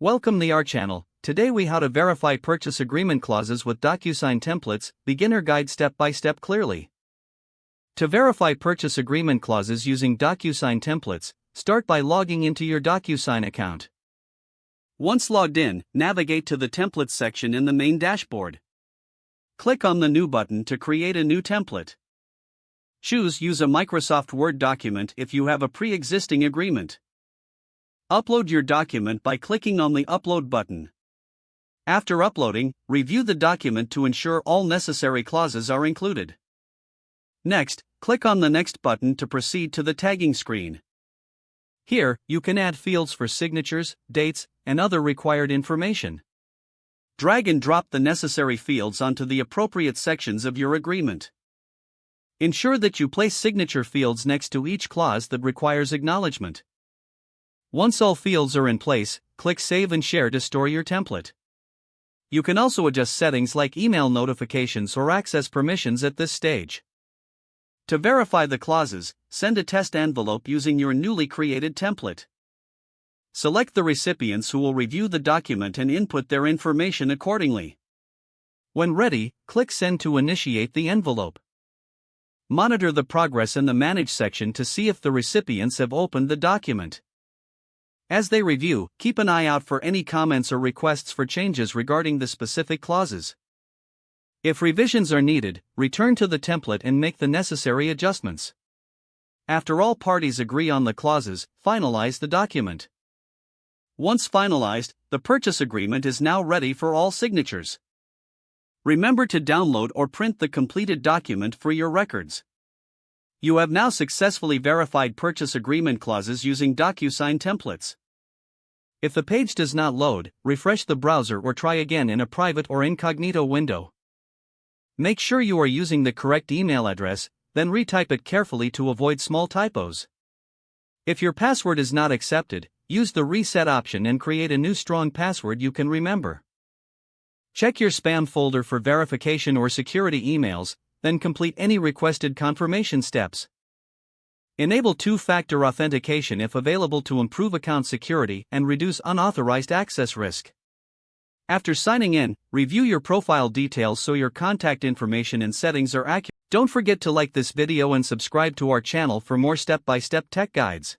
Welcome to our channel. Today we how to verify purchase agreement clauses with DocuSign templates, beginner guide step by step clearly. To verify purchase agreement clauses using DocuSign templates, start by logging into your DocuSign account. Once logged in, navigate to the templates section in the main dashboard. Click on the New button to create a new template. Choose Use a Microsoft Word document if you have a pre-existing agreement. Upload your document by clicking on the Upload button. After uploading, review the document to ensure all necessary clauses are included. Next, click on the Next button to proceed to the tagging screen. Here, you can add fields for signatures, dates, and other required information. Drag and drop the necessary fields onto the appropriate sections of your agreement. Ensure that you place signature fields next to each clause that requires acknowledgement. Once all fields are in place, click Save and Share to store your template. You can also adjust settings like email notifications or access permissions at this stage. To verify the clauses, send a test envelope using your newly created template. Select the recipients who will review the document and input their information accordingly. When ready, click Send to initiate the envelope. Monitor the progress in the Manage section to see if the recipients have opened the document. As they review, keep an eye out for any comments or requests for changes regarding the specific clauses. If revisions are needed, return to the template and make the necessary adjustments. After all parties agree on the clauses, finalize the document. Once finalized, the purchase agreement is now ready for all signatures. Remember to download or print the completed document for your records. You have now successfully verified purchase agreement clauses using DocuSign templates. If the page does not load, refresh the browser or try again in a private or incognito window. Make sure you are using the correct email address, then retype it carefully to avoid small typos. If your password is not accepted, use the reset option and create a new strong password you can remember. Check your spam folder for verification or security emails, then complete any requested confirmation steps. Enable two-factor authentication if available to improve account security and reduce unauthorized access risk. After signing in, review your profile details so your contact information and settings are accurate. Don't forget to like this video and subscribe to our channel for more step-by-step tech guides.